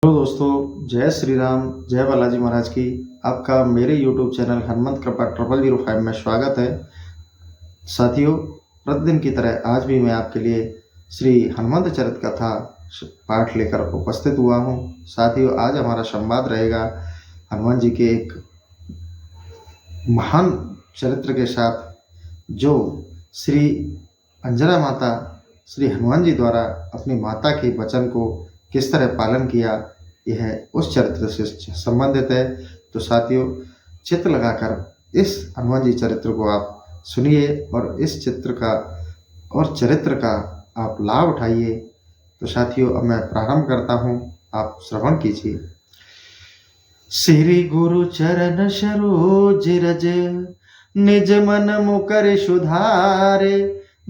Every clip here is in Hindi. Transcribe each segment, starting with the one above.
हेलो दोस्तों, जय श्री राम, जय बालाजी महाराज की। आपका मेरे यूट्यूब चैनल हनुमंत कृपा 0005 में स्वागत है। साथियों, प्रतिदिन की तरह आज भी मैं आपके लिए श्री हनुमंत चरित कथा पाठ लेकर उपस्थित हुआ हूँ। साथियों, आज हमारा संवाद रहेगा हनुमान जी के एक महान चरित्र के साथ, जो श्री अंजना माता श्री हनुमान जी द्वारा अपनी माता के वचन को किस तरह पालन किया, यह उस चरित्र से संबंधित है। तो साथियों, चित्त लगाकर इस हनुमान जी चरित्र को आप सुनिए और इस चित्र का और चरित्र का आप लाभ उठाइए। तो साथियों, अब मैं प्रारंभ करता हूँ, आप श्रवण कीजिए। श्री गुरु चरण सरोज रज, निज मन मुकर सुधारे,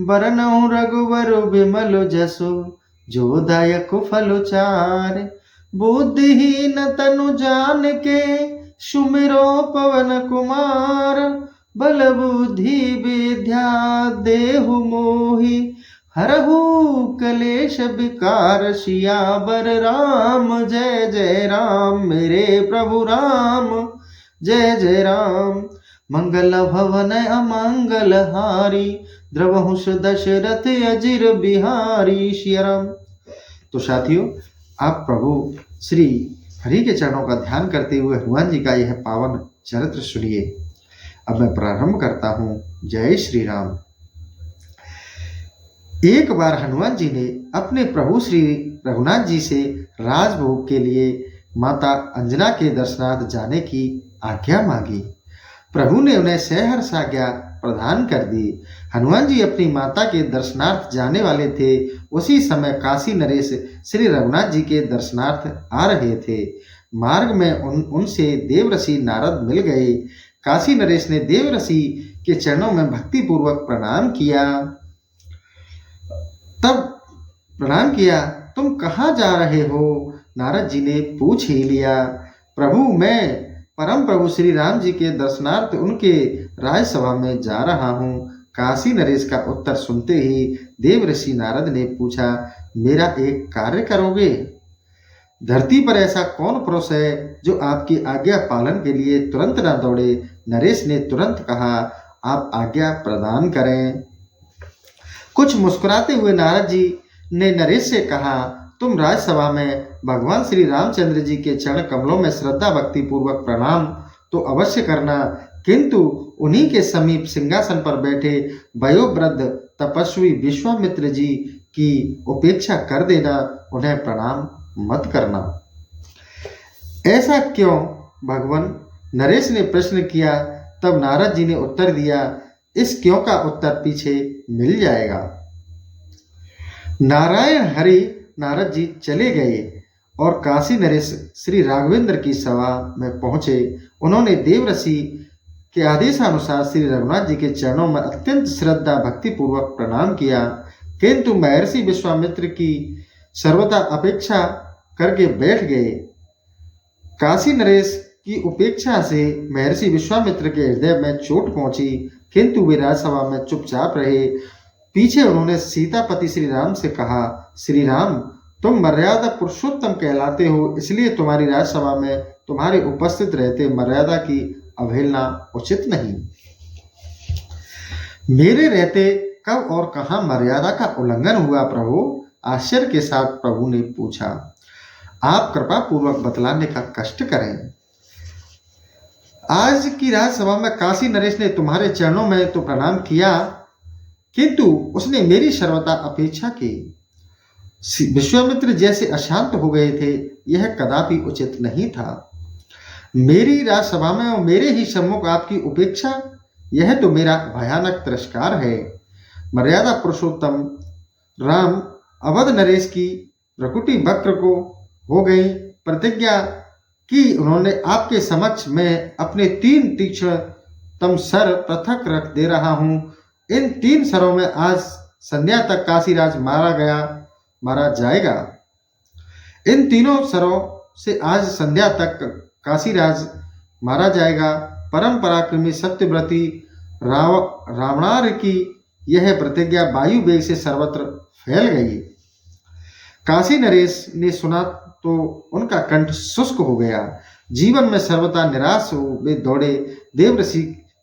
बरनउँ रघुवर बिमल जसो, जो दायक फल चार। बुद्धिहीन तनु जान के, सुमिरो पवन कुमार। बल बुद्धि विद्या देहु मोहि, हरहु कलेश विकार। सियावर राम जय जय राम, मेरे प्रभु राम जय जय राम। मंगल भवन अमंगल हारी, द्रवहुष दशरथ अजिर बिहारी। सिया राम। तो साथियों, आप प्रभु श्री हरि के चरणों का ध्यान करते हुए हनुमान जी का यह पावन चरित्र सुनिए। अब मैं प्रारंभ करता हूँ। जय श्री राम। एक बार हनुमान जी ने अपने प्रभु श्री रघुनाथ जी से राजभोग के लिए माता अंजना के दर्शनार्थ जाने की आज्ञा मांगी। प्रभु ने उन्हें सहर्ष आज्ञा प्रदान कर दी। हनुमान जी अपनी माता के दर्शनार्थ जाने वाले थे। उसी समय काशी नरेश श्री रघुनाथ जी के दर्शनार्थ आ रहे थे। मार्ग में उनसे देवऋषि नारद मिल गए। काशी नरेश ने देवऋषि के चरणों में भक्ति पूर्वक प्रणाम किया। तुम कहाँ जा रहे हो? नारद जी ने पूछ ही लिया। प्रभु, मैं परम प्रभु श्री राम जी के दर्शनार्थ उनके राजसभा में जा रहा हूँ। काशी नरेश का उत्तर सुनते ही देवऋषि नारद ने पूछा, मेरा एक कार्य करोगे? धरती पर ऐसा कौन पुरुष है जो आपकी आज्ञा पालन के लिए तुरंत न दौड़े? नरेश ने तुरंत कहा, आप आज्ञा प्रदान करें। कुछ मुस्कुराते हुए नारद जी ने नरेश से कहा, तुम राजसभा में भगवान श्री रामचंद्र जी के चरण कमलों में श्रद्धा भक्ति पूर्वक प्रणाम तो अवश्य करना, किंतु उन्हीं के समीप सिंहासन पर बैठे वयोवृद्ध तपस्वी विश्वामित्र जी की उपेक्षा कर देना, उन्हें प्रणाम मत करना। ऐसा क्यों भगवान? नरेश ने प्रश्न किया। तब नारद जी ने उत्तर दिया, इस क्यों का उत्तर पीछे मिल जाएगा। नारायण हरि नारद जी चले गए और काशी नरेश श्री राघवेंद्र की सभा में पहुंचे। उन्होंने देवऋषि के आदेशानुसार श्री रघुनाथ जी के चरणों में अत्यंत श्रद्धा भक्ति पूर्वक प्रणाम किया, किंतु महर्षि विश्वामित्र की सर्वथा अपेक्षा करके बैठ गए। काशी नरेश की उपेक्षा से महर्षि विश्वामित्र के हृदय में चोट पहुंची, किंतु वे राजसभा में चुपचाप रहे। पीछे उन्होंने सीतापति श्री राम से कहा, श्री राम, तुम मर्यादा पुरुषोत्तम कहलाते हो, इसलिए तुम्हारी राजसभा में तुम्हारे उपस्थित रहते मर्यादा की अवहेलना उचित नहीं। मेरे रहते कब और कहां मर्यादा का उल्लंघन हुआ प्रभु? आश्चर्य के साथ प्रभु ने पूछा। आप कृपा पूर्वक बतलाने का कष्ट करें। आज की राजसभा में काशी नरेश ने तुम्हारे चरणों में तो प्रणाम किया, किंतु उसने मेरी सर्वथा अपेक्षा की। विश्वामित्र जैसे अशांत हो गए थे, यह कदापि उचित नहीं था। मेरी राजसभा में और मेरे ही सम्मुख आपकी उपेक्षा, यह तो मेरा भयानक तिरस्कार है। मर्यादा पुरुषोत्तम राम अवध नरेश की प्रकृति वक्र को हो गई प्रतिज्ञा कि उन्होंने आपके समक्ष में अपने 3 तीक्ष्णतम सर पृथक रख दे रहा हूं। इन 3 सरों में आज संध्या तक काशीराज मारा जाएगा। इन तीनों सरों से आज संध्या तक काशीराज मारा जाएगा। परम पराक्रमी सत्यव्रती रावणार की यह प्रतिज्ञा वायु वेग से सर्वत्र फैल गई। काशी नरेश ने सुना तो उनका कंठ शुष्क हो गया। जीवन में सर्वथा निराश हो वे दौड़े देवऋषि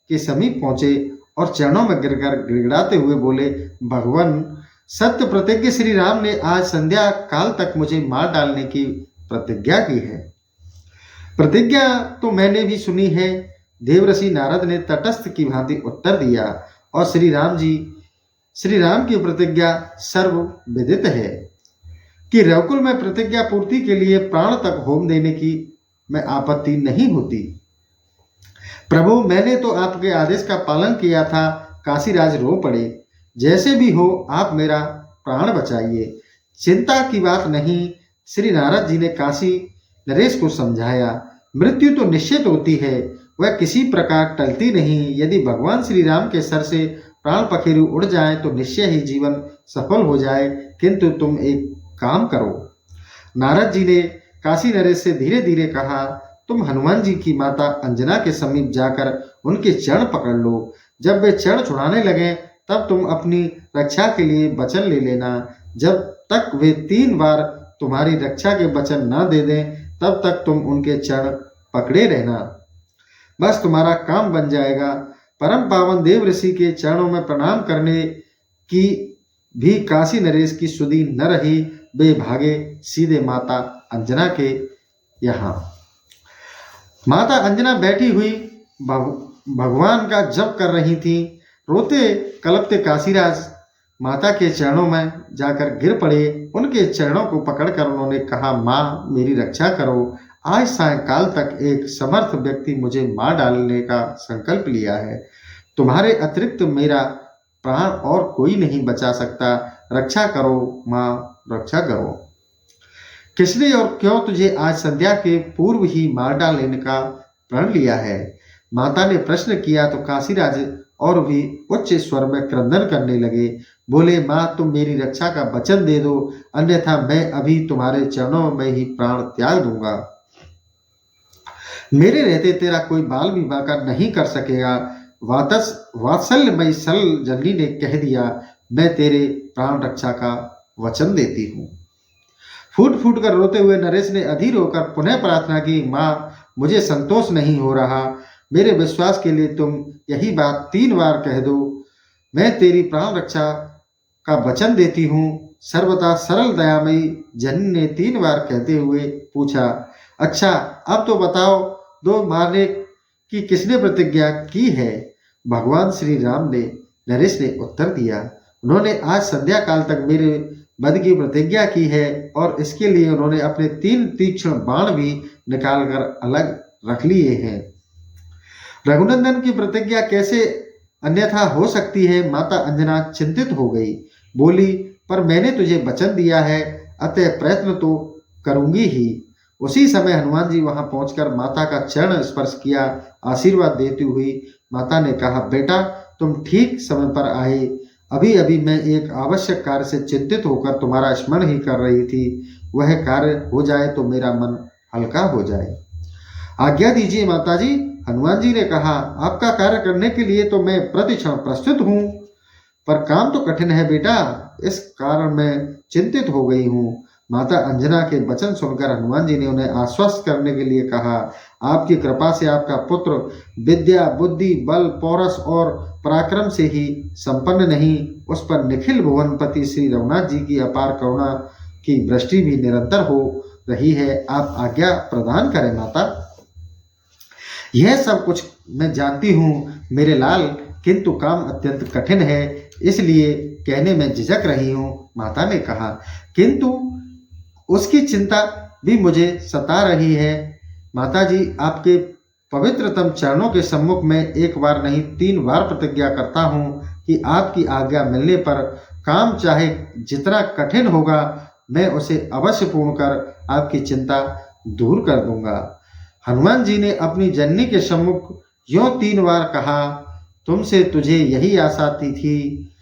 के समीप पहुंचे और चरणों में गिरकर गिड़गिड़ाते हुए बोले, भगवान सत्य प्रतिज्ञ श्री राम ने आज संध्या काल तक मुझे मार डालने की प्रतिज्ञा की है। प्रतिज्ञा तो मैंने भी सुनी है। देवऋषि नारद ने तटस्थ की भांति उत्तर दिया और श्री राम की प्रतिज्ञा सर्व विदित है कि रघुकुल में प्रतिज्ञा पूर्ति के लिए प्राण तक होम देने की में आपत्ति नहीं होती। प्रभु मैंने तो आपके आदेश का पालन किया था। काशीराज रो पड़े। जैसे भी हो आप मेरा प्राण बचाइए, चिंता की बात नहीं। श्री नारद जी ने काशी नरेश को समझाया, मृत्यु तो निश्चित होती है, वह किसी प्रकार टलती नहीं। यदि भगवान श्री राम के सर से प्राण पखेरु उड़ जाए तो निश्चय ही जीवन सफल हो जाए। किंतु तुम एक काम करो। नारद जी ने काशी नरेश से धीरे धीरे कहा, तुम हनुमान जी की माता अंजना के समीप जाकर उनके चरण पकड़ लो। जब वे चरण छुड़ाने लगे तब तुम अपनी रक्षा के लिए वचन ले लेना। जब तक वे 3 बार तुम्हारी रक्षा के वचन न दे दें तब तक तुम उनके चरण पकड़े रहना। बस तुम्हारा काम बन जाएगा। परम पावन देव ऋषि के चरणों में प्रणाम करने की भी काशी नरेश की सुधि न रही। वे भागे सीधे माता अंजना के यहाँ। माता अंजना बैठी हुई भगवान का जप कर रही थी। रोते कलपते काशीराज माता के चरणों में जाकर गिर पड़े। उनके चरणों को पकड़कर उन्होंने कहा, माँ मेरी रक्षा करो। आज सायंकाल तक एक समर्थ व्यक्ति मुझे मार डालने का संकल्प लिया है। तुम्हारे अतिरिक्त मेरा प्राण और कोई नहीं बचा सकता। रक्षा करो माँ, रक्षा करो। किसने और क्यों तुझे आज संध्या के पूर्व ही मार डालने का प्रण लिया है? माता ने प्रश्न किया तो काशीराज और भी उच्च स्वर में क्रंदन करने लगे। बोले, माँ तुम मेरी रक्षा का वचन दे दो, अन्यथा मैं अभी तुम्हारे चरणों में ही प्राण त्याग दूंगा। मेरे रहते तेरा कोई बाल विवाह का नहीं कर सकेगा। वात्सल्यमयी सल जननी ने कह दिया, मैं तेरे प्राण रक्षा का वचन देती हूँ। फूट फूट कर रोते हुए नरेश ने अधीर होकर पुनः प्रार्थना की, माँ मुझे संतोष नहीं हो रहा। मेरे विश्वास के लिए तुम यही बात 3 बार कह दो। मैं तेरी प्राण रक्षा का वचन देती हूँ। सर्वदा सरल दयामयी जननी ने 3 बार कहते हुए पूछा, अच्छा अब तो बताओ दो मारने की किसने प्रतिज्ञा की है? भगवान श्री राम ने, नरेश ने उत्तर दिया। उन्होंने आज संध्या काल तक मेरे वध की प्रतिज्ञा की है और इसके लिए उन्होंने अपने 3 तीक्ष्ण बाण भी निकालकर अलग रख लिए हैं। रघुनंदन की प्रतिज्ञा कैसे अन्यथा हो सकती है? माता अंजना चिंतित हो गई। बोली, पर मैंने तुझे वचन दिया है, अतः प्रयत्न तो करूंगी ही। उसी समय हनुमान जी वहां पहुंचकर माता का चरण स्पर्श किया। आशीर्वाद देती हुई माता ने कहा, बेटा तुम ठीक समय पर आए। अभी अभी मैं एक आवश्यक कार्य से चिंतित होकर तुम्हारा स्मरण ही कर रही थी। वह कार्य हो जाए तो मेरा मन हल्का हो जाए। आज्ञा दीजिए माताजी। हनुमान जी ने कहा, आपका कार्य करने के लिए तो मैं प्रतिक्षण प्रस्तुत हूँ, पर काम तो कठिन है बेटा, इस कारण मैं चिंतित हो गई हूँ। माता अंजना के वचन सुनकर हनुमान जी ने उन्हें आश्वस्त करने के लिए कहा, आपकी कृपा से आपका पुत्र विद्या बुद्धि बल पौरस और पराक्रम से ही संपन्न नहीं, उस पर निखिल भुवनपति श्री रघुनाथ जी की अपार करुणा की दृष्टि भी निरंतर हो रही है। आप आज्ञा प्रदान करें माता। यह सब कुछ मैं जानती हूँ मेरे लाल, किंतु काम अत्यंत कठिन है, इसलिए कहने में झिझक रही हूँ। माता ने कहा, किंतु उसकी चिंता भी मुझे सता रही है। माताजी आपके पवित्रतम चरणों के सम्मुख में एक बार नहीं 3 बार प्रतिज्ञा करता हूँ कि आपकी आज्ञा मिलने पर काम चाहे जितना कठिन होगा मैं उसे अवश्य पूर्ण कर आपकी चिंता दूर कर दूंगा। हनुमान जी ने अपनी जननी के सम्मुख यों 3 बार कहा, तुमसे तुझे यही आशा थी,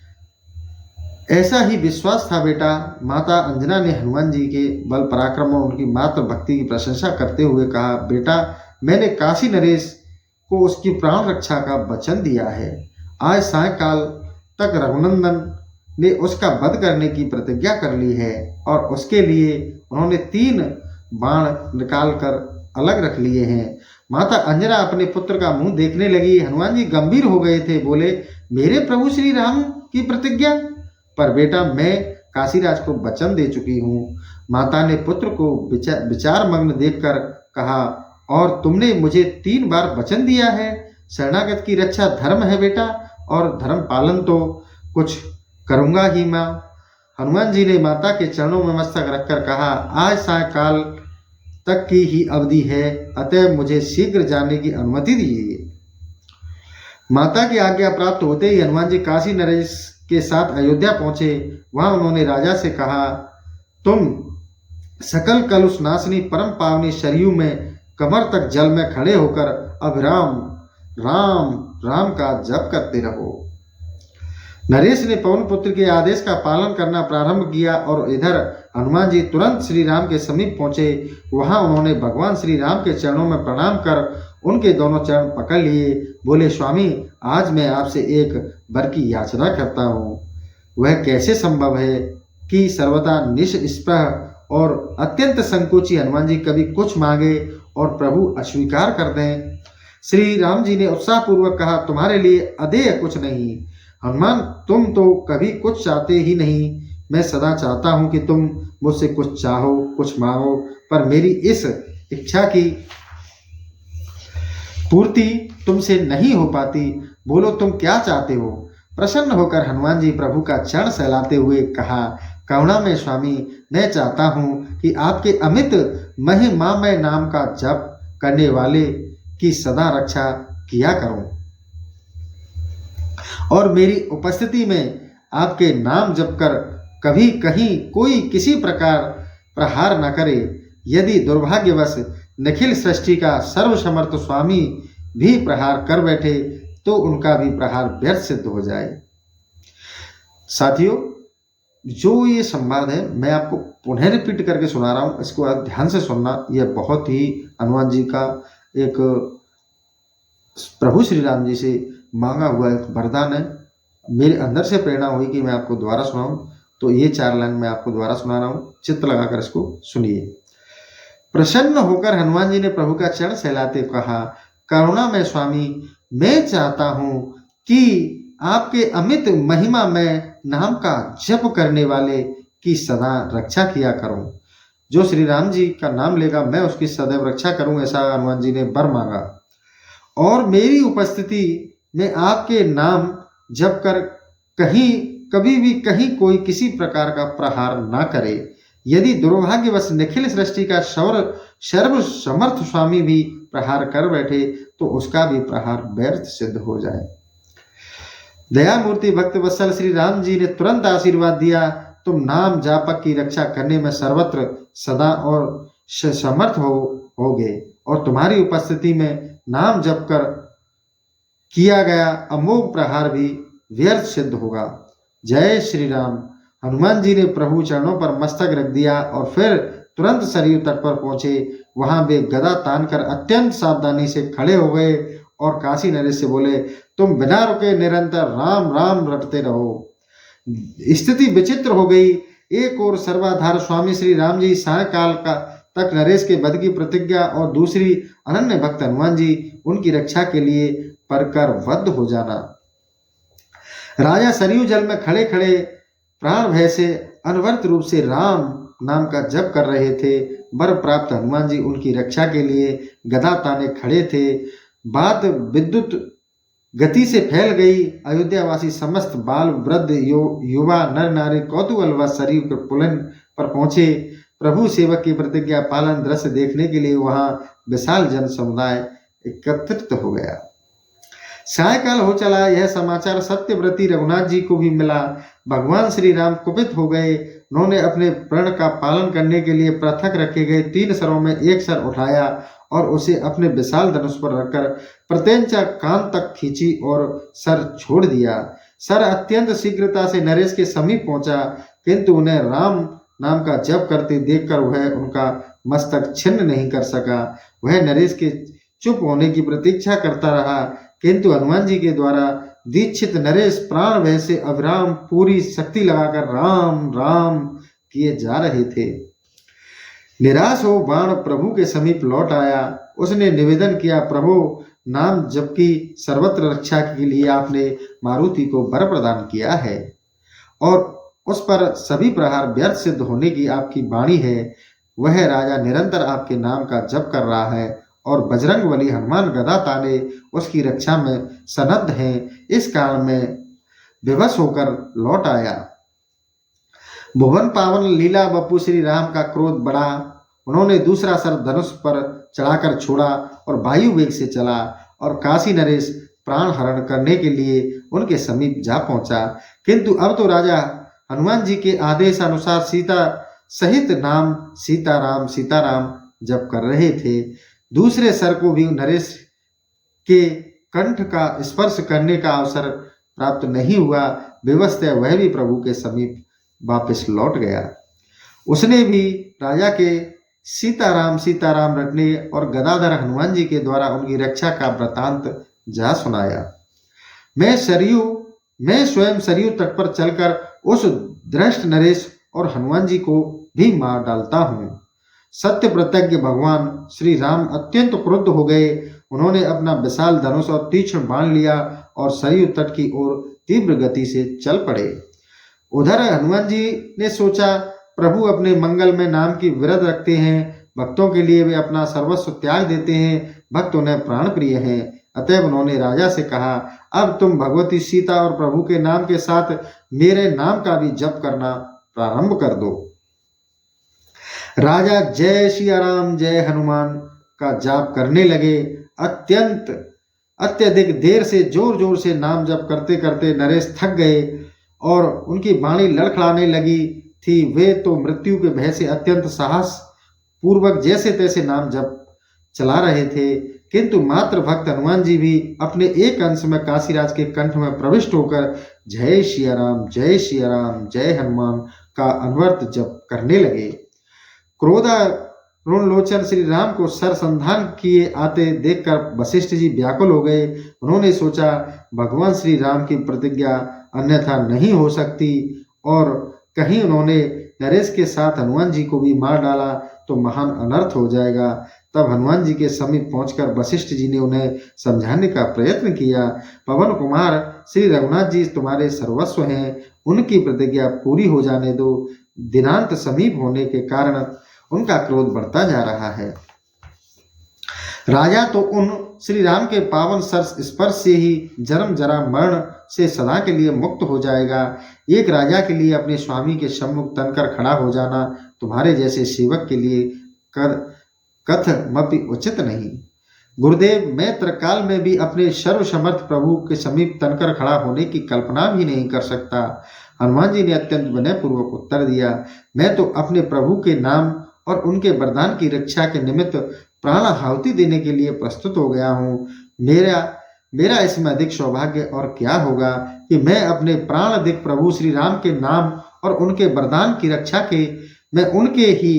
ऐसा ही विश्वास था बेटा। माता अंजना ने हनुमान जी के बल पराक्रम और उनकी मात्र भक्ति की प्रशंसा करते हुए कहा, बेटा मैंने काशी नरेश को उसकी प्राण रक्षा का वचन दिया है। आज सायंकाल तक रघुनंदन ने उसका वध करने की प्रतिज्ञा कर ली है और उसके लिए उन्होंने 3 बाण निकाल कर अलग रख लिए हैं। माता अंजना अपने पुत्र का मुंह देखने लगी। हनुमान जी गंभीर हो गए थे। बोले, मेरे प्रभु श्री राम की प्रतिज्ञा? पर बेटा, मैं काशीराज को वचन दे चुकी हूँ। माता ने पुत्र को विचार मग्न देखकर कहा, और तुमने मुझे 3 बार वचन दिया है। शरणागत की रक्षा धर्म है बेटा, और धर्म पालन तो कुछ करूंगा ही माँ। हनुमान जी ने माता के चरणों में मस्तक रखकर कहा, आज सायकाल तक की ही अवधि है, अतः मुझे शीघ्र जाने की अनुमति दीजिए। माता की आज्ञा प्राप्त होते ही हनुमान जी काशी नरेश के साथ अयोध्या पहुंचे। वहां उन्होंने राजा से कहा, तुम सकल कलुष नाशनी परम पावनी सरयू में कमर तक जल में खड़े होकर अभिराम राम राम का जप करते रहो। नरेश ने पवन पुत्र के आदेश का पालन करना प्रारंभ किया और इधर हनुमान जी तुरंत श्री राम के समीप पहुंचे। वहां उन्होंने भगवान श्री राम के चरणों में प्रणाम कर उनके दोनों चरण पकड़ लिए। बोले, स्वामी, आज मैं आपसे एक वर की याचना करता हूँ। वह कैसे संभव है कि सर्वदा निष्स्पृह और अत्यंत संकोची हनुमान जी कभी कुछ मांगे और प्रभु अस्वीकार कर दें? श्री राम जी ने उत्साहपूर्वक कहा, तुम्हारे लिए अदेय कुछ नहीं। हनुमान, तुम तो कभी कुछ चाहते ही नहीं। मैं सदा चाहता हूं कि तुम मुझसे कुछ चाहो, कुछ मांगो, पर मेरी इस इच्छा की पूर्ति तुमसे नहीं हो पाती। बोलो, तुम क्या चाहते हो? प्रसन्न होकर हनुमान जी प्रभु का चरण सहलाते हुए कहा, करुणा में स्वामी, मैं चाहता हूं कि आपके अमित महिमामय नाम का जप करने वाले की सदा रक्षा किया करूं और मेरी उपस्थिति में आपके नाम जप कर कभी कहीं कोई किसी प्रकार प्रहार न करे। यदि दुर्भाग्यवश निखिल सृष्टि का सर्वसमर्थ स्वामी भी प्रहार कर बैठे तो उनका भी प्रहार व्यर्थ सिद्ध हो जाए। साथियों, जो ये संवाद है मैं आपको पुनः रिपीट करके सुना रहा हूँ, इसको आप ध्यान से सुनना। यह बहुत ही हनुमान जी का एक प्रभु श्री राम जी से मांगा हुआ एक वरदान है। मेरे अंदर से प्रेरणा हुई कि मैं आपको दोबारा सुनाऊं, तो ये 4 लाइन मैं आपको दोबारा सुना रहा हूँ। चित्त लगाकर इसको सुनिए। प्रसन्न होकर हनुमान जी ने प्रभु का चरण सहलाते कहा, करुणा में स्वामी, मैं चाहता हूं कि आपके अमित महिमा में नाम का जप करने वाले की सदा रक्षा किया करूं। जो श्री राम जी का नाम लेगा मैं उसकी सदैव रक्षा करूं, ऐसा हनुमान जी ने वर मांगा। और मेरी उपस्थिति में आपके नाम जप कर कभी भी कहीं कोई किसी प्रकार का प्रहार ना करे। यदि दुर्भाग्यवश निखिल सृष्टि का सर्व समर्थ स्वामी भी प्रहार कर बैठे तो उसका भी प्रहार व्यर्थ सिद्ध हो जाए। दयामूर्ति भक्त वत्सल श्री राम जी ने तुरंत आशीर्वाद दिया, तुम नाम जापक की रक्षा करने में सर्वत्र सदा और समर्थ होगे और तुम्हारी उपस्थिति में नाम जप कर किया गया अमोघ प्रहार भी व्यर्थ सिद्ध होगा। जय श्री राम। हनुमान जी ने प्रभु चरणों पर मस्तक रख दिया और फिर तुरंत सरयू तट पर पहुंचे। वहां वे गदा तानकर अत्यंत सावधानी से खड़े हो गए और काशी नरेश से बोले, तुम बिना रुके निरंतर राम राम रटते रहो। स्थिति विचित्र हो गई। एक और सर्वाधार स्वामी श्री राम जी सायकाल का तक नरेश के वध की प्रतिज्ञा और दूसरी अनन्य भक्त हनुमान जी उनकी रक्षा के लिए परकर वध हो जाना। राजा सरयू जल में खड़े खड़े प्राण भय से अनवरत रूप से राम नाम का जप कर रहे थे। वर प्राप्त हनुमान जी उनकी रक्षा के लिए गदा ताने खड़े थे। बात विद्युत गति से फैल गई। अयोध्यावासी समस्त बाल वृद्ध युवा नर नारी कौतूहल सरयू के पुलन पर पहुंचे। प्रभु सेवक की प्रतिज्ञा पालन दृश्य देखने के लिए वहां विशाल जन समुदाय एकत्रित हो गया। सायकाल हो चला। यह समाचार सत्यव्रती रघुनाथ जी को भी मिला। भगवान श्री राम कुपित हो गए। उन्होंने अपने प्रण का पालन करने के लिए पृथक रखे गए 3 सरों में एक सर उठाया और उसे अपने विशाल धनुष पर रखकर प्रत्यंचा कान तक खींची और सर छोड़ दिया। सर अत्यंत शीघ्रता से नरेश के समीप पहुंचा, किंतु उन्हें राम नाम का जप करते देखकर वह उनका मस्तक छिन्न नहीं कर सका। वह नरेश के चुप होने की प्रतीक्षा करता रहा, किंतु हनुमान जी के द्वारा दीक्षित नरेश प्राण भय से अविराम पूरी शक्ति लगाकर राम राम किए जा रहे थे। निराश हो बाण प्रभु के समीप लौट आया। उसने निवेदन किया, प्रभु नाम जबकि सर्वत्र रक्षा के लिए आपने मारुति को वर प्रदान किया है और उस पर सभी प्रहार व्यर्थ सिद्ध होने की आपकी वाणी है। वह राजा निरंतर आपके नाम का जप कर रहा है और बजरंग बली हनुमान गदा ताने उसकी रक्षा में सनद्ध हैं। इस कारण में विवश होकर लौट आया। भुवन पावन लीला बपू श्री राम का क्रोध बढ़ा। उन्होंने दूसरा सर धनुष पर चढ़ाकर छोड़ा और वायु वेग से चला और काशी नरेश प्राण हरण करने के लिए उनके समीप जा पहुंचा। किंतु अब तो राजा हनुमान जी के आदेश अनुसार सीता सहित नाम सीताराम जप कर रहे थे। दूसरे सर को भी नरेश के कंठ का स्पर्श करने का अवसर प्राप्त नहीं हुआ। विवशतः वह भी प्रभु के समीप वापस लौट गया। उसने भी राजा के सीताराम रटने और गदाधर हनुमान जी के द्वारा उनकी रक्षा का वृतांत जा सुनाया। मैं स्वयं सरयू तट पर चलकर उस दृष्ट नरेश और हनुमान जी को भी मार डालता हूँ। सत्य प्रत्यज्ञ भगवान श्री राम अत्यंत क्रुद्ध हो गए। उन्होंने अपना विशाल धनुष और तीक्ष्ण बाण लिया और सरयू तट की ओर तीव्र गति से चल पड़े। उधर हनुमान जी ने सोचा, प्रभु अपने मंगल में नाम की विरध रखते हैं, भक्तों के लिए वे अपना सर्वस्व त्याग देते हैं, भक्त उन्हें प्राण प्रिय हैं। अतएव उन्होंने राजा से कहा, अब तुम भगवती सीता और प्रभु के नाम के साथ मेरे नाम का भी जप करना प्रारंभ कर दो। राजा जय सिया राम जय हनुमान का जाप करने लगे। अत्यधिक देर से जोर जोर से नाम जप करते करते नरेश थक गए और उनकी वाणी लड़खड़ाने लगी थी। वे तो मृत्यु के भय से अत्यंत साहस पूर्वक जैसे तैसे नाम जप चला रहे थे, किंतु मात्र भक्त हनुमान जी भी अपने एक अंश में काशीराज के कंठ में प्रविष्ट होकर जय सिया राम जय हनुमान का अनवर्त जप करने लगे। क्रोधारुण श्री राम को सरसंधान किए आते देखकर वशिष्ठ जी व्याकुल हो गए। उन्होंने सोचा, भगवान श्री राम की प्रतिज्ञा अन्यथा नहीं हो सकती और कहीं उन्होंने नरेश के साथ हनुमान जी को भी मार डाला तो महान अनर्थ हो जाएगा। तब हनुमान जी के समीप पहुंचकर वशिष्ठ जी ने उन्हें समझाने का प्रयत्न किया। पवन कुमार श्री रघुनाथ जी तुम्हारे सर्वस्व हैं, उनकी प्रतिज्ञा पूरी हो जाने दो। दिनांत समीप होने के कारण उनका क्रोध बढ़ता जा रहा है। राजा तो उन श्री राम के पावन स्पर्श से ही जन्म जरा मरण से सदा के लिए मुक्त हो जाएगा। एक राजा के लिए अपने स्वामी के सम्मुख तनकर खड़ा हो जाना तुम्हारे जैसे सेवक के लिए कथमपि उचित नहीं। गुरुदेव, मैं त्रिकाल में भी अपने सर्वसमर्थ प्रभु के समीप तनकर खड़ा होने की कल्पना भी नहीं कर सकता। हनुमान जी ने अत्यंत विनयपूर्वक उत्तर दिया, मैं तो अपने प्रभु के नाम और उनके वरदान की रक्षा के निमित्त प्राण आहुति देने के लिए प्रस्तुत हो गया हूँ। मेरा इसमें अधिक सौभाग्य और क्या होगा कि मैं अपने प्राण अधिक प्रभु श्री राम के नाम और उनके वरदान की रक्षा के मैं उनके ही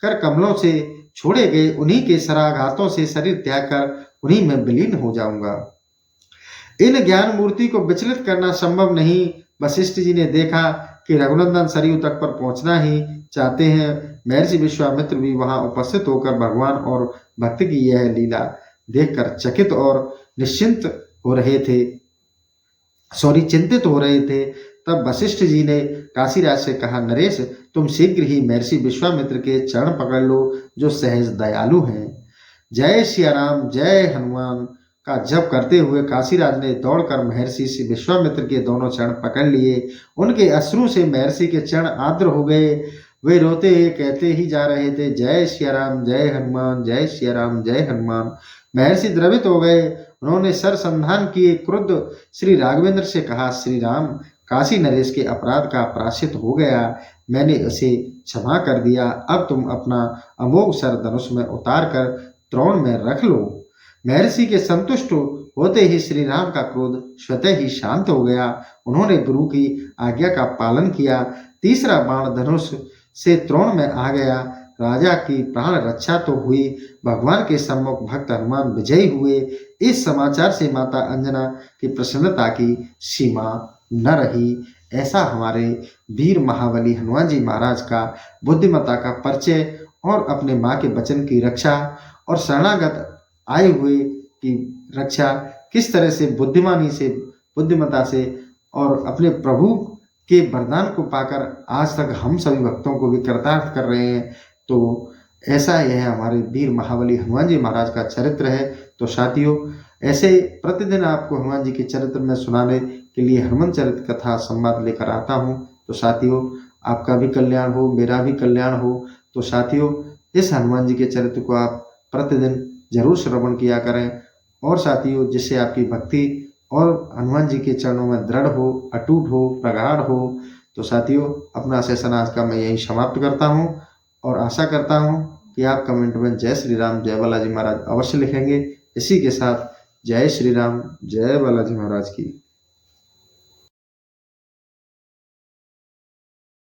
कर कमलों से छोड़े गए उन्हीं के शराघातों से शरीर त्याग कर उन्हीं में विलीन हो जाऊंगा। इन ज्ञान मूर्ति को विचलित करना संभव नहीं। वशिष्ठ जी ने देखा कि रघुनंदन सरयू तट पर पहुंचना ही चाहते हैं। महर्षि विश्वामित्र भी वहां उपस्थित होकर भगवान और भक्त की यह लीला देखकर चिंतित हो रहे थे। तब वशिष्ठ जी ने काशीराज से कहा, नरेश, तुम शीघ्र ही महर्षि विश्वामित्र के चरण पकड़ लो, जो सहज दयालु हैं। जय सिया राम जय हनुमान का जप करते हुए काशीराज ने दौड़कर महर्षि विश्वामित्र के दोनों चरण पकड़ लिए। उनके अश्रु से महर्षि के चरण आर्द्र हो गए। वे रोते हुए कहते ही जा रहे थे, जय सिया राम जय हनुमान जय सिया राम जय हनुमान। महर्षि द्रवित हो गए। उन्होंने सरसंधान किए क्रुद्ध श्री राघवेंद्र से कहा, श्री राम, काशी नरेश के अपराध का प्रायश्चित हो गया, मैंने उसे क्षमा कर दिया। अब तुम अपना अमोघ सर धनुष में उतार कर त्रोण में रख लो। महर्षि के संतुष्ट होते ही श्री राम का क्रोध स्वतः ही शांत हो गया। उन्होंने गुरु की आज्ञा का पालन किया। तीसरा बाण धनुष से त्रोण में आ गया। राजा की प्राण रक्षा तो हुई, भगवान के सम्मुख भक्त हनुमान विजयी हुए। इस समाचार से माता अंजना की प्रसन्नता की सीमा न रही। ऐसा हमारे वीर महाबली हनुमान जी महाराज का बुद्धिमत्ता का परिचय और अपने माँ के वचन की रक्षा और शरणागत आए हुए की रक्षा किस तरह से बुद्धिमानी से, बुद्धिमता से और अपने प्रभु के वरदान को पाकर आज तक हम सभी भक्तों को भी कृतार्थ कर रहे हैं। तो ऐसा यह हमारे वीर महाबली हनुमान जी महाराज का चरित्र है। तो साथियों, ऐसे प्रतिदिन आपको हनुमान जी के चरित्र में सुनाने के लिए हनुमान चरित्र कथा संवाद लेकर आता हूँ। तो साथियों, आपका भी कल्याण हो, मेरा भी कल्याण हो। तो साथियों, इस हनुमान जी के चरित्र को आप प्रतिदिन जरूर श्रवण किया करें। और साथियों, जिससे आपकी भक्ति और हनुमान जी के चरणों में दृढ़ हो, अटूट हो, प्रगाढ़ हो। तो साथियों, अपना सेशन आज का मैं यही समाप्त करता हूँ और आशा करता हूँ कि आप कमेंट में जय श्री राम, जय बालाजी महाराज अवश्य लिखेंगे। इसी के साथ जय श्री राम, जय बालाजी महाराज की।